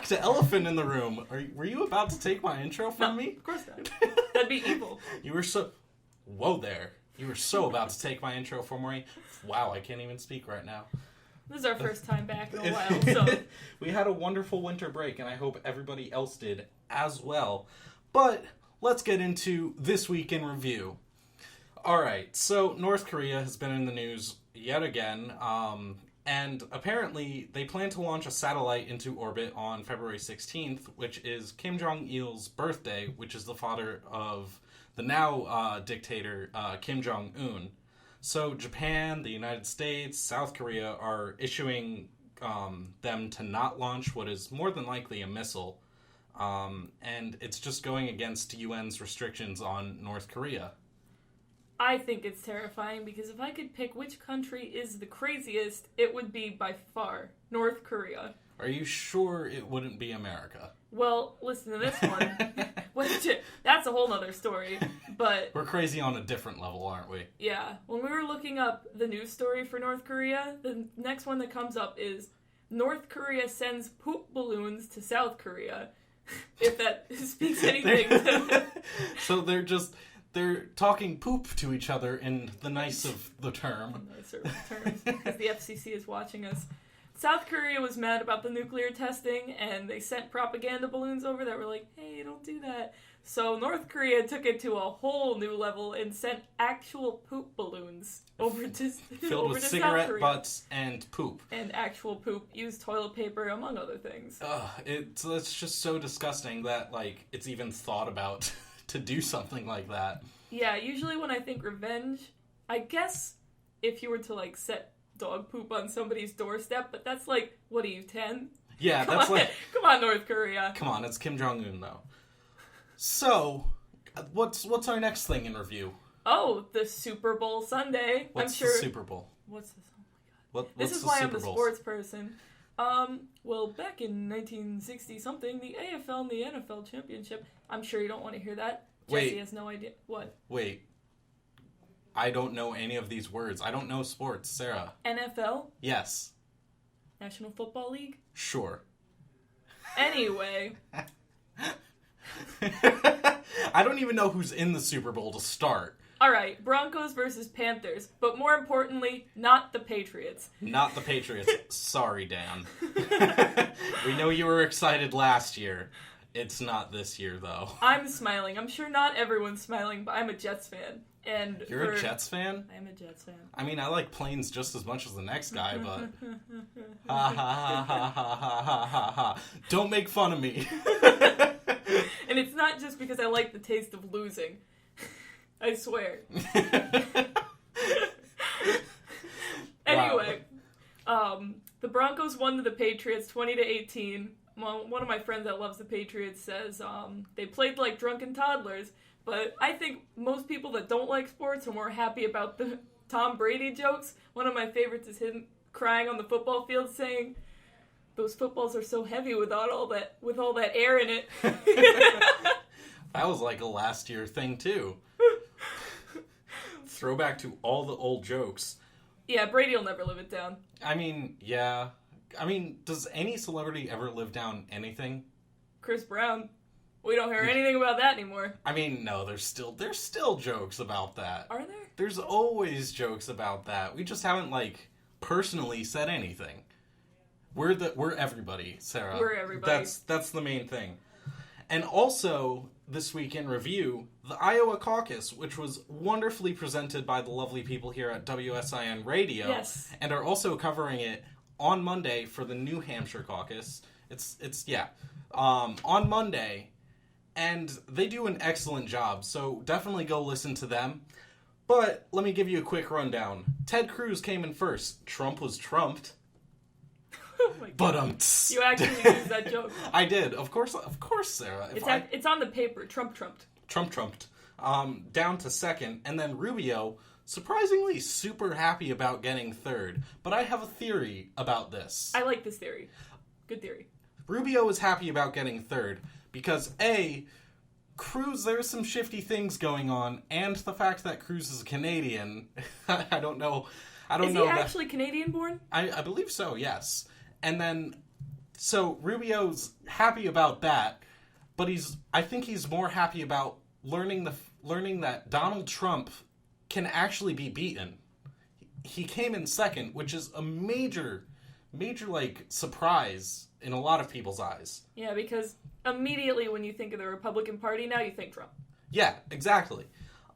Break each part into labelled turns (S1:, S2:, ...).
S1: fact, elephant in the room. Were you about to take my intro from me?
S2: Of course not. That'd be evil.
S1: You were so... Whoa there. You were so about to take my intro from me. Wow, I can't even speak right now.
S2: This is our first time back in a while, so...
S1: We had a wonderful winter break, and I hope everybody else did as well. But let's get into this week in review. Alright, so North Korea has been in the news yet again, and apparently they plan to launch a satellite into orbit on February 16th, which is Kim Jong-il's birthday, which is the father of the now dictator Kim Jong-un. So Japan, the United States, South Korea are issuing them to not launch what is more than likely a missile, and it's just going against UN's restrictions on North Korea.
S2: I think it's terrifying because if I could pick which country is the craziest, it would be by far North Korea.
S1: Are you sure it wouldn't be America?
S2: Well, listen to this one. That's a whole nother story, but...
S1: We're crazy on a different level, aren't we?
S2: Yeah. When we were looking up the news story for North Korea, the next one that comes up is North Korea sends poop balloons to South Korea. If that speaks anything.
S1: So they're talking poop to each other in the nice of the term.
S2: Nicer terms, because the FCC is watching us. South Korea was mad about the nuclear testing, and they sent propaganda balloons over that were like, hey, don't do that. So North Korea took it to a whole new level and sent actual poop balloons over to
S1: filled with cigarette butts and poop.
S2: And actual poop, used toilet paper, among other things.
S1: It's just so disgusting that, like, it's even thought about to do something like that.
S2: Yeah, usually when I think revenge, I guess if you were to, like, set dog poop on somebody's doorstep, but that's like, what are you, 10?
S1: Yeah, that's like...
S2: Come on, North Korea.
S1: Come on, it's Kim Jong-un, though. So, what's our next thing in review?
S2: Oh, the Super Bowl Sunday.
S1: What's the Super Bowl?
S2: What's this? Oh my god.
S1: What's
S2: this is
S1: the
S2: why
S1: Super
S2: I'm the
S1: Bowl?
S2: sports person. Well, back in 1960-something, the AFL and the NFL championship. I'm sure you don't want to hear that. Jesse has no idea. What?
S1: Wait. I don't know any of these words. I don't know sports. Sarah.
S2: NFL?
S1: Yes.
S2: National Football League?
S1: Sure.
S2: Anyway.
S1: I don't even know who's in the Super Bowl to start.
S2: Alright, Broncos versus Panthers. But more importantly, not the Patriots.
S1: Not the Patriots. Sorry, Dan. We know you were excited last year. It's not this year, though.
S2: I'm smiling. I'm sure not everyone's smiling, but I'm a Jets fan. And
S1: You're a Jets fan?
S2: I'm a Jets fan.
S1: I mean, I like planes just as much as the next guy, but... Ha ha ha ha ha ha ha ha. Don't make fun of me.
S2: And it's not just because I like the taste of losing. I swear. Anyway, the Broncos won to the Patriots 20-18. One of my friends that loves the Patriots says they played like drunken toddlers, but I think most people that don't like sports are more happy about the Tom Brady jokes. One of my favorites is him crying on the football field saying, "Those footballs are so heavy with all that air in it."
S1: That was like a last year thing too. Throwback to all the old jokes.
S2: Yeah, Brady will never live it down.
S1: I mean, yeah. I mean, does any celebrity ever live down anything?
S2: Chris Brown. We don't hear anything about that anymore.
S1: I mean, no, there's still jokes about that.
S2: Are there?
S1: There's always jokes about that. We just haven't, like, personally said anything. We're everybody, Sarah.
S2: We're everybody.
S1: That's the main thing. And also, this week in review, the Iowa caucus, which was wonderfully presented by the lovely people here at WSIN Radio.
S2: Yes.
S1: And are also covering it on Monday for the New Hampshire caucus. On Monday, and they do an excellent job, so definitely go listen to them. But let me give you a quick rundown. Ted Cruz came in first. Trump was trumped.
S2: Oh my God. You actually used that joke.
S1: I did. Of course, Sarah.
S2: It's on the paper. Trump trumped.
S1: Trumped. Down to second, and then Rubio, surprisingly super happy about getting third. But I have a theory about this.
S2: I like this theory. Good theory.
S1: Rubio is happy about getting third because A, Cruz, there's some shifty things going on, and the fact that Cruz is a Canadian, I don't know.
S2: Is he actually Canadian born?
S1: I believe so, yes. And then So Rubio's happy about that, but I think he's more happy about learning that Donald Trump can actually be beaten. He came in second, which is a major like surprise in a lot of people's eyes.
S2: Yeah, because immediately when you think of the Republican Party now, you think Trump.
S1: Yeah, exactly.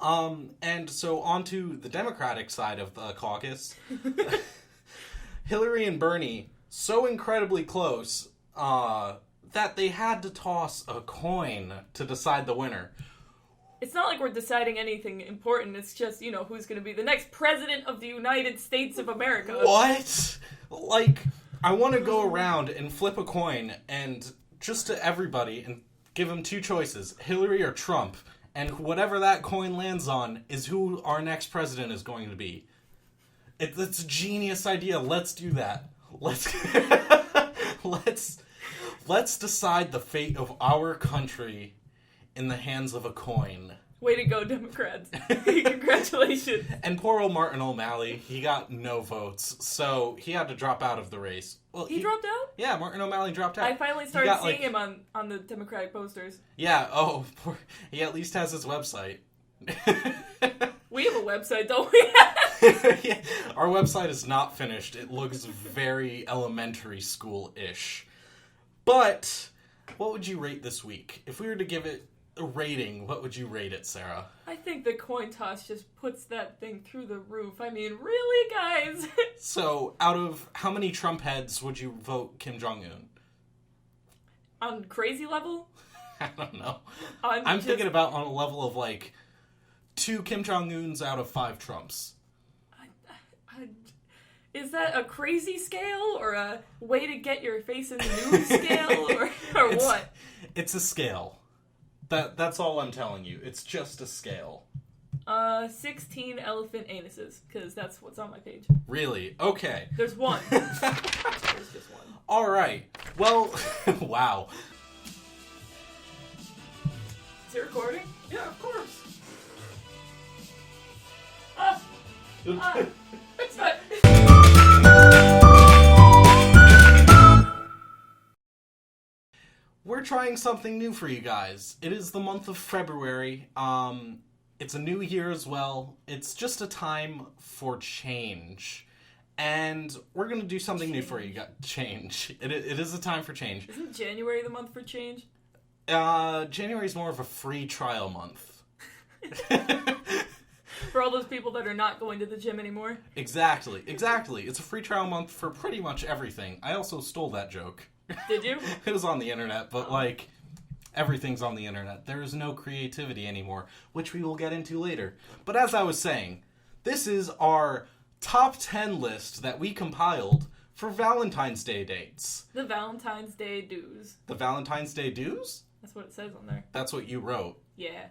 S1: And so onto the Democratic side of the caucus. Hillary and Bernie, so incredibly close that they had to toss a coin to decide the winner.
S2: It's not like we're deciding anything important. It's just, who's going to be the next president of the United States of America.
S1: What? Like, I want to go around and flip a coin and just to everybody and give them two choices, Hillary or Trump. And whatever that coin lands on is who our next president is going to be. It's a genius idea. Let's do that. Let's decide the fate of our country in the hands of a coin.
S2: Way to go, Democrats. Congratulations.
S1: And poor old Martin O'Malley, he got no votes, so he had to drop out of the race. Well,
S2: he dropped out?
S1: Yeah, Martin O'Malley dropped out.
S2: I finally started seeing him on the Democratic posters.
S1: Yeah, he at least has his website.
S2: We have a website, don't we?
S1: Yeah, our website is not finished. It looks very elementary school-ish. But, what would you rate this week? If we were to give it a rating, what would you rate it, Sarah?
S2: I think the coin toss just puts that thing through the roof. I mean, really, guys?
S1: So, out of how many Trump heads would you vote Kim Jong-un?
S2: On crazy level?
S1: I don't know. I'm thinking about on a level of, 2 Kim Jong-uns out of 5 Trumps.
S2: Is that a crazy scale, or a way to get your face in the news scale, or what?
S1: It's a scale. That's all I'm telling you. It's just a scale.
S2: 16 elephant anuses, because that's what's on my page.
S1: Really? Okay.
S2: There's one. There's just one.
S1: All right. Well, wow.
S2: Is it recording?
S1: Yeah, of course. We're trying something new for you guys. It is the month of February. It's a new year as well. It's just a time for change. And we're going to do something new for you guys. Change. It is a time for change.
S2: Isn't January the month for change?
S1: January is more of a free trial month.
S2: For all those people that are not going to the gym anymore.
S1: Exactly. It's a free trial month for pretty much everything. I also stole that joke.
S2: Did you?
S1: It was on the internet, but everything's on the internet. There is no creativity anymore, which we will get into later. But as I was saying, this is our top 10 list that we compiled for Valentine's Day dates.
S2: The Valentine's Day dues.
S1: The Valentine's Day dues?
S2: That's what it says on there.
S1: That's what you wrote.
S2: Yeah.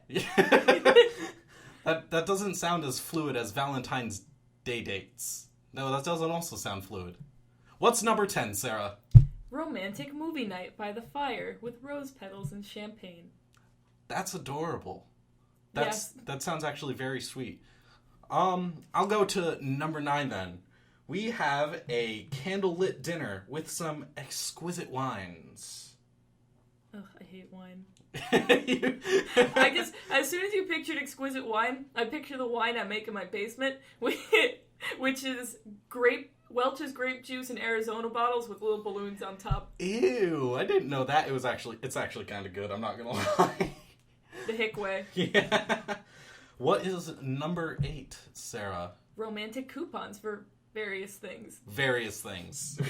S1: That doesn't sound as fluid as Valentine's Day dates. No, that doesn't also sound fluid. What's number 10, Sarah?
S2: Romantic movie night by the fire with rose petals and champagne.
S1: That's adorable.
S2: Yes.
S1: That sounds actually very sweet. I'll go to number 9 then. We have a candlelit dinner with some exquisite wines.
S2: Ugh, I hate wine. As soon as you pictured exquisite wine, I picture the wine I make in my basement, which is Welch's grape juice in Arizona bottles with little balloons on top.
S1: Ew, I didn't know that. It's actually kind of good, I'm not gonna lie.
S2: The hick way.
S1: Yeah. What is number 8, Sarah?
S2: Romantic coupons for various things.
S1: Various things.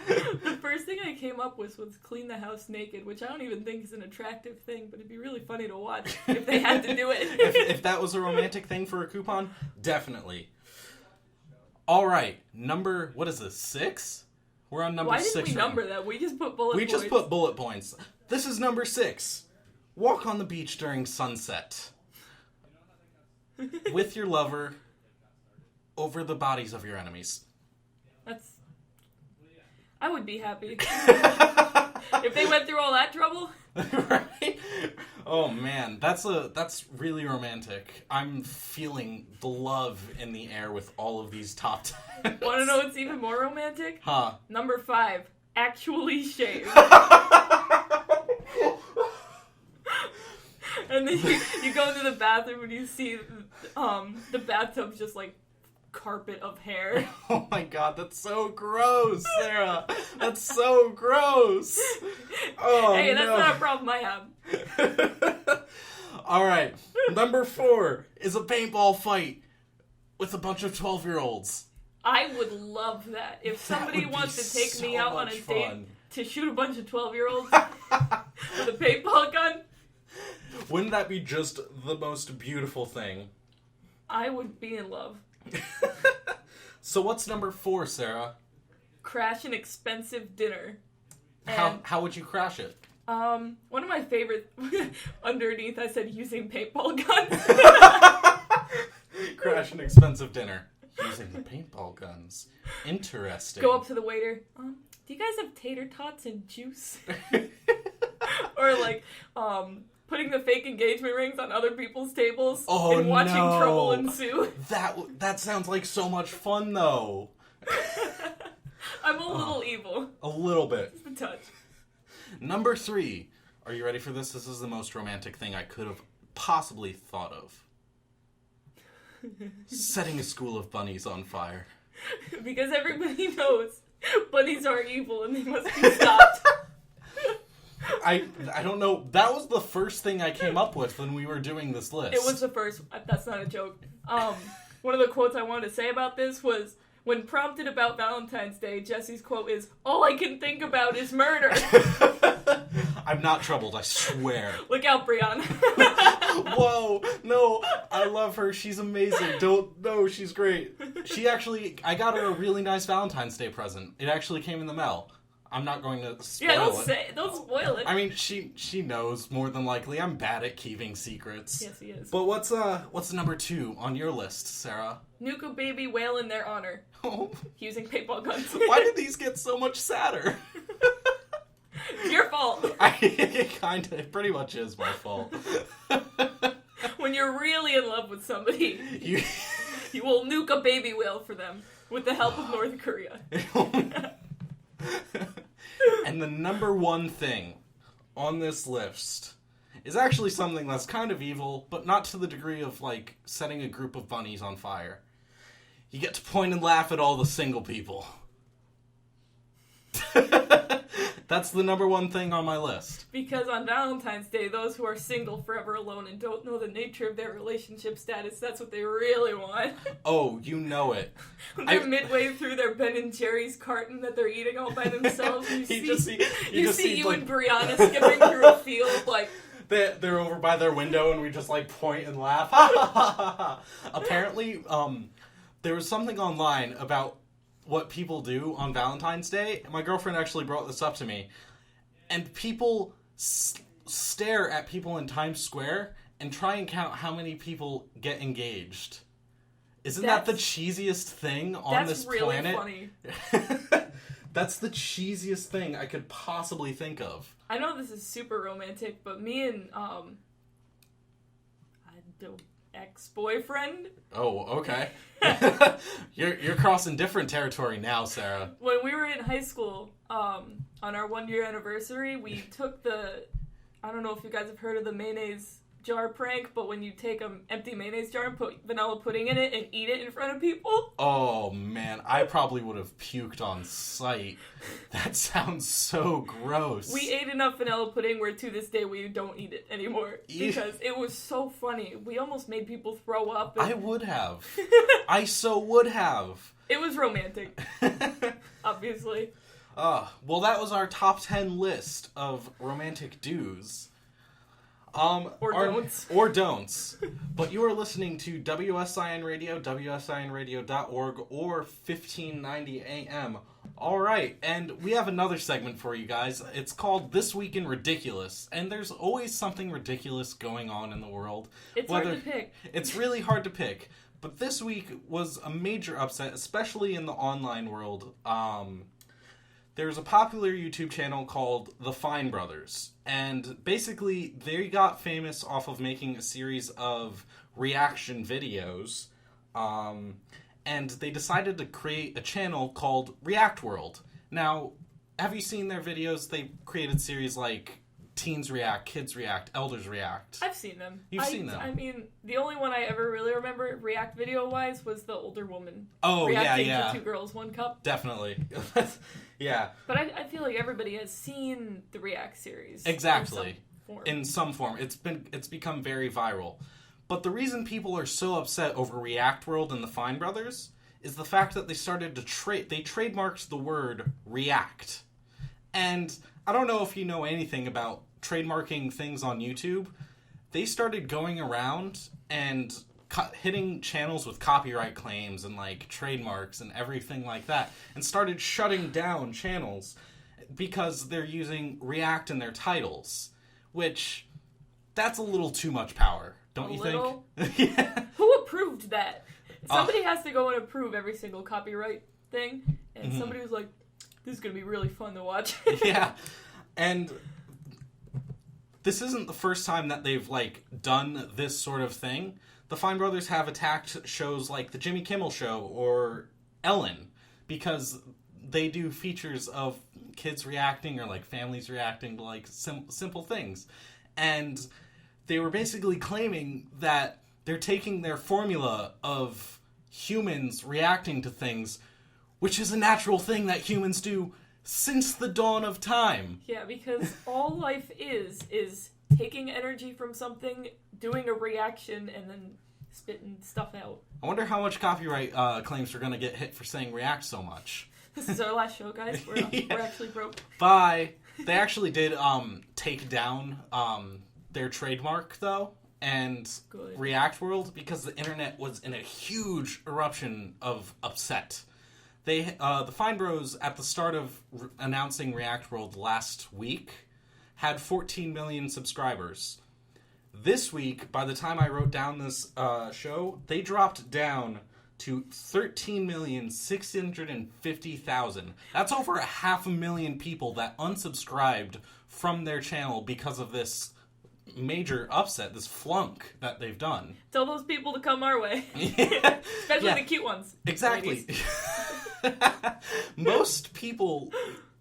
S2: The first thing I came up with was clean the house naked, which I don't even think is an attractive thing, but it'd be really funny to watch if they had to do it.
S1: if that was a romantic thing for a coupon, definitely. All right, what is this, 6? We're on number 6.
S2: Why didn't we number that? We just put bullet points.
S1: We just put bullet points. This is number 6. Walk on the beach during sunset. With your lover over the bodies of your enemies.
S2: I would be happy. If they went through all that trouble.
S1: Right? Oh man, that's really romantic. I'm feeling the love in the air with all of these top 10.
S2: Want to know what's even more romantic?
S1: Huh.
S2: Number 5. actually shave. And then you go into the bathroom and you see the bathtub's just like carpet of hair.
S1: Oh my god, that's so gross, Sarah. That's so gross. Oh,
S2: hey, that's
S1: no.
S2: not a problem I have.
S1: Alright, number 4 is a paintball fight with a bunch of 12-year-olds.
S2: I would love that. If somebody wants to take me out on a date to shoot a bunch of 12-year-olds with a paintball gun.
S1: Wouldn't that be just the most beautiful thing?
S2: I would be in love.
S1: So what's number 4, Sarah?
S2: Crash an expensive dinner.
S1: How would you crash it?
S2: One of my favorite, underneath I said using paintball guns.
S1: Crash an expensive dinner. Using the paintball guns. Interesting.
S2: Go up to the waiter. Do you guys have tater tots and juice? Or like, putting the fake engagement rings on other people's tables and watching trouble ensue.
S1: That sounds like so much fun, though.
S2: I'm a little evil.
S1: A little bit.
S2: Just a touch.
S1: Number 3. Are you ready for this? This is the most romantic thing I could have possibly thought of. Setting a school of bunnies on fire.
S2: Because everybody knows bunnies are evil and they must be stopped.
S1: I don't know. That was the first thing I came up with when we were doing this list.
S2: It was the first. That's not a joke. One of the quotes I wanted to say about this was, when prompted about Valentine's Day, Jesse's quote is, "All I can think about is murder."
S1: I'm not troubled, I swear.
S2: Look out, Brianna.
S1: Whoa, no, I love her. She's amazing. No, she's great. I got her a really nice Valentine's Day present. It actually came in the mail. I'm not going to spoil it.
S2: Don't spoil it.
S1: I mean, she knows more than likely. I'm bad at keeping secrets.
S2: Yes, he is.
S1: But what's number 2 on your list, Sarah?
S2: Nuke a baby whale in their honor.
S1: Oh.
S2: Using paintball guns.
S1: Why did these get so much sadder?
S2: It's your fault.
S1: It pretty much is my fault.
S2: When you're really in love with somebody, you will nuke a baby whale for them with the help of North Korea.
S1: And the number 1 thing on this list is actually something that's kind of evil, but not to the degree of, like, setting a group of bunnies on fire. You get to point and laugh at all the single people. That's the number 1 thing on my list.
S2: Because on Valentine's Day, those who are single, forever alone, and don't know the nature of their relationship status, that's what they really want. Oh,
S1: you know it.
S2: They're midway through their Ben & Jerry's carton that they're eating all by themselves. You see you and Brianna skipping through a field, like...
S1: They're over by their window, and we just, like, point and laugh. Apparently, there was something online about what people do on Valentine's Day. My girlfriend actually brought this up to me. And people stare at people in Times Square and try and count how many people get engaged. Isn't that the cheesiest thing on this planet?
S2: That's really funny.
S1: That's the cheesiest thing I could possibly think of.
S2: I know this is super romantic, but me and ex-boyfriend.
S1: Oh, okay. You're crossing different territory now, Sarah.
S2: When we were in high school, on our 1-year anniversary, we took I don't know if you guys have heard of the mayonnaise jar prank, but when you take an empty mayonnaise jar and put vanilla pudding in it and eat it in front of people.
S1: Oh, man. I probably would have puked on sight. That sounds so gross.
S2: We ate enough vanilla pudding where to this day we don't eat it anymore. Because it was so funny. We almost made people throw up.
S1: I would have. I so would have.
S2: It was romantic. Obviously.
S1: Well, that was our top 10 list of romantic do's. Or don'ts. But you are listening to WSIN Radio, WSINradio.org, or 1590 AM. Alright, and we have another segment for you guys. It's called This Week in Ridiculous. And there's always something ridiculous going on in the world.
S2: It's hard to pick.
S1: It's really hard to pick. But this week was a major upset, especially in the online world. There's a popular YouTube channel called The Fine Brothers, and basically they got famous off of making a series of reaction videos, and they decided to create a channel called React World. Now, have you seen their videos? They created series like Teens React, Kids React, Elders React.
S2: I've seen them.
S1: You've seen them.
S2: I mean, the only one I ever really remember React video-wise was the older woman.
S1: Oh,
S2: reacting
S1: yeah.
S2: to 2 Girls, 1 Cup.
S1: Definitely. Yeah.
S2: But I feel like everybody has seen the React series.
S1: Exactly.
S2: In some form.
S1: It's become very viral. But the reason people are so upset over React World and the Fine Brothers is the fact that they started to they trademarked the word React. And I don't know if you know anything about trademarking things on YouTube. They started going around and hitting channels with copyright claims and like trademarks and everything like that, and started shutting down channels because they're using React in their titles, which that's a little too much power, don't you think? Yeah.
S2: Who approved that? Somebody has to go and approve every single copyright thing, and somebody was like, this is going to be really fun to watch.
S1: Yeah. And this isn't the first time that they've, like, done this sort of thing. The Fine Brothers have attacked shows like The Jimmy Kimmel Show or Ellen because they do features of kids reacting or, like, families reacting to, like, simple things. And they were basically claiming that they're taking their formula of humans reacting to things, which is a natural thing that humans do since the dawn of time.
S2: Yeah, because all life is taking energy from something, doing a reaction, and then spitting stuff out.
S1: I wonder how much copyright claims we're going to get hit for saying react so much.
S2: This is our last show, guys. We're actually broke.
S1: Bye. They actually did take down their trademark, though, and
S2: Good.
S1: React World, because the internet was in a huge eruption of upset. The Fine Bros, at the start of announcing React World last week, had 14 million subscribers. This week, by the time I wrote down this show, they dropped down to 13,650,000. That's over 500,000 people that unsubscribed from their channel because of this major upset, this flunk that they've done.
S2: Tell those people to come our way.
S1: Yeah.
S2: Especially the cute ones.
S1: Exactly. Most people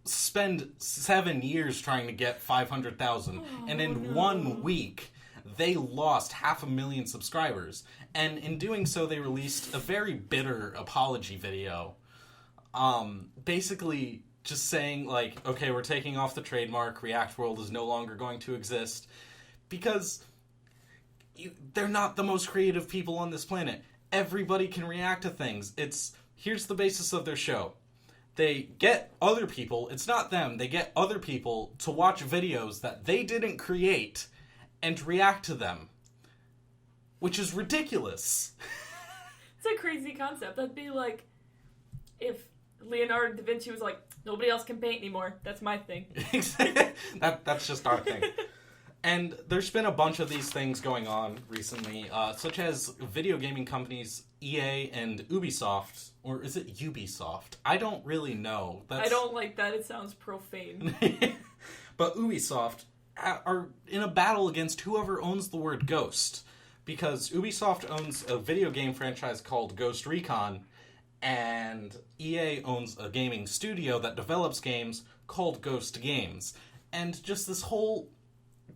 S1: spend 7 years trying to get 500,000, and in 1 week, they lost 500,000 subscribers. And in doing so, they released a very bitter apology video. Basically just saying, like, okay, we're taking off the trademark, React World is no longer going to exist, because they're not the most creative people on this planet. Everybody can react to things. Here's the basis of their show. They get other people, it's not them, they get other people to watch videos that they didn't create and react to them. Which is ridiculous.
S2: It's a crazy concept. That'd be like if Leonardo da Vinci was like, nobody else can paint anymore. That's my thing.
S1: That's just our thing. And there's been a bunch of these things going on recently, such as video gaming companies EA and Ubisoft, or is it Ubisoft? I don't really know.
S2: I don't like that. It sounds profane.
S1: But Ubisoft are in a battle against whoever owns the word Ghost, because Ubisoft owns a video game franchise called Ghost Recon, and EA owns a gaming studio that develops games called Ghost Games. And just this whole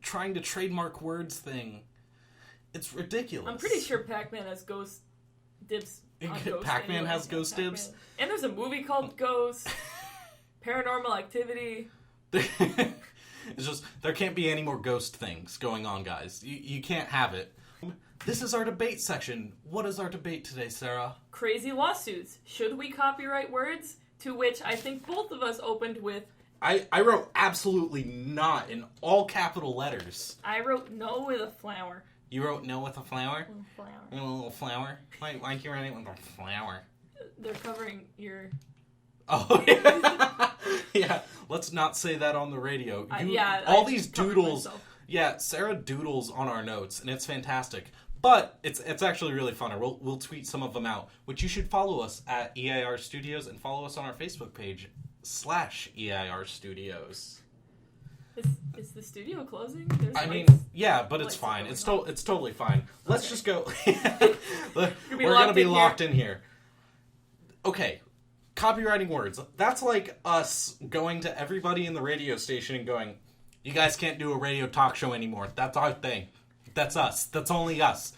S1: trying to trademark words thing, it's ridiculous.
S2: I'm pretty sure Pac-Man has ghost dibs on Ghost.
S1: Pac-Man has ghost dibs?
S2: And there's a movie called Ghost. Paranormal Activity.
S1: It's just, there can't be any more ghost things going on, guys. You can't have it. This is our debate section. What is our debate today, Sarah?
S2: Crazy lawsuits. Should we copyright words? To which I think both of us opened with,
S1: I wrote absolutely not in all capital letters.
S2: I wrote no with a flower.
S1: You wrote no with a flower?
S2: A flower.
S1: A little flower? Why can't you write it with a flower?
S2: They're covering your...
S1: Oh, yeah. Yeah, let's not say that on the radio. All these doodles...
S2: Myself.
S1: Yeah, Sarah doodles on our notes, and it's fantastic. But it's actually really fun. We'll tweet some of them out, which you should follow us at EIRStudios and follow us on our Facebook page /EIRStudios.
S2: Is the studio closing?
S1: Yeah, but it's fine. It's totally fine. Let's just go. We're
S2: gonna
S1: be locked in here. Okay, copywriting words. That's like us going to everybody in the radio station and going, you guys can't do a radio talk show anymore. That's our thing. That's us. That's only us.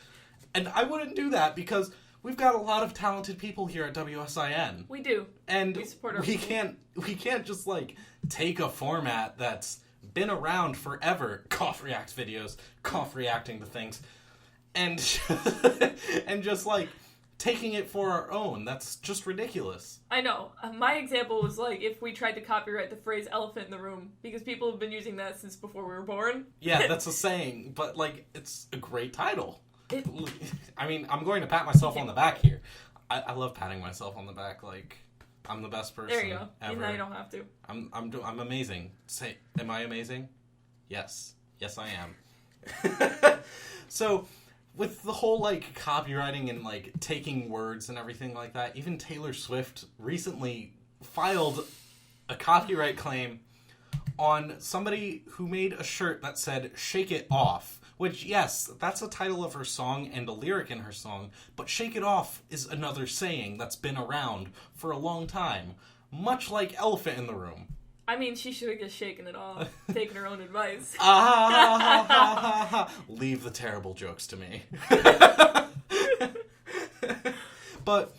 S1: And I wouldn't do that because we've got a lot of talented people here at WSIN.
S2: We do.
S1: And
S2: we support our
S1: we can't just like take a format that's been around forever, cough react videos, cough reacting to things, and and just like taking it for our own. That's just ridiculous.
S2: I know. My example was like if we tried to copyright the phrase elephant in the room, because people have been using that since before we were born.
S1: Yeah, that's a saying, but like it's a great title. I mean, I'm going to pat myself on the back here. I love patting myself on the back, like I'm the best person
S2: there you go.
S1: ever.
S2: Now you don't have to.
S1: I'm amazing. Say, am I amazing? Yes, I am. So, with the whole like copywriting and like taking words and everything like that, even Taylor Swift recently filed a copyright claim on somebody who made a shirt that said "Shake It Off." Which, yes, that's the title of her song and a lyric in her song, but shake it off is another saying that's been around for a long time, much like elephant in the room.
S2: I mean, she should have just shaken it off, taken her own advice.
S1: Leave the terrible jokes to me. But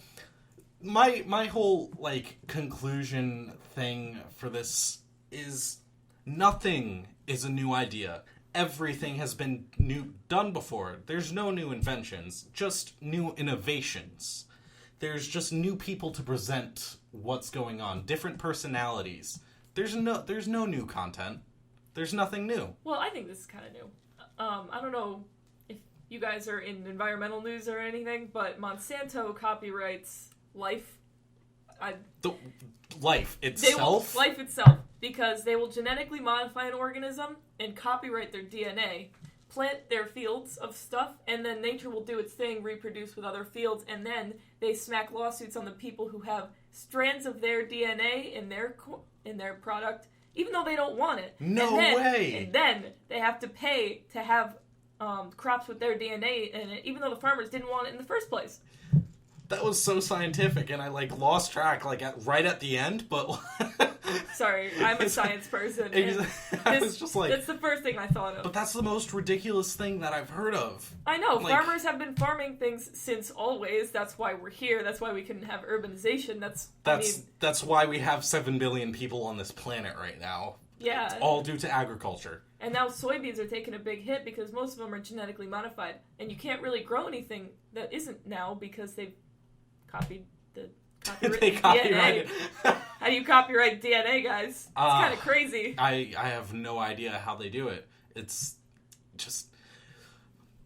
S1: my whole, like, conclusion thing for this is nothing is a new idea. Everything has been done before. There's no new inventions, just new innovations. There's just new people to present what's going on, different personalities. There's no new content. There's nothing new.
S2: Well, I think this is kind of new. I don't know if you guys are in environmental news or anything, but Monsanto copyrights life.
S1: Life itself?
S2: Life itself. Because they will genetically modify an organism and copyright their DNA, plant their fields of stuff, and then nature will do its thing, reproduce with other fields, and then they smack lawsuits on the people who have strands of their DNA in their product, even though they don't want it.
S1: No way!
S2: And then they have to pay to have crops with their DNA in it, even though the farmers didn't want it in the first place.
S1: That was so scientific, and I like lost track right at the end. But
S2: sorry, I'm a science person.
S1: I was just like,
S2: that's the first thing I thought of.
S1: But that's the most ridiculous thing that I've heard of.
S2: I know, like, farmers have been farming things since always. That's why we're here. That's why we can have urbanization. That's
S1: why we have 7 billion people on this planet right now.
S2: Yeah,
S1: it's all due to agriculture.
S2: And now soybeans are taking a big hit because most of them are genetically modified, and you can't really grow anything that isn't now because they've copied the DNA. How do you copyright DNA, guys? It's kind of crazy.
S1: I have no idea how they do it. It's just...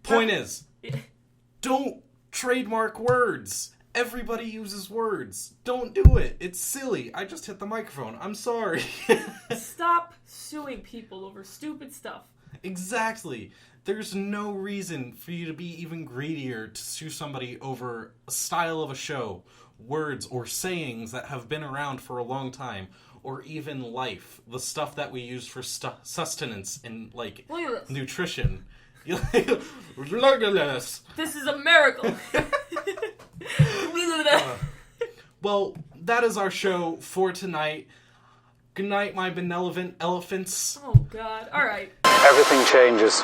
S1: Point is, don't trademark words. Everybody uses words. Don't do it. It's silly. I just hit the microphone. I'm sorry.
S2: Stop suing people over stupid stuff.
S1: Exactly. There's no reason for you to be even greedier to sue somebody over a style of a show, words or sayings that have been around for a long time, or even life, the stuff that we use for sustenance and, like, nutrition. Look at this.
S2: This is a miracle.
S1: Well, that is our show for tonight. Good night, my benevolent elephants.
S2: Oh, God. All right.
S3: Everything changes.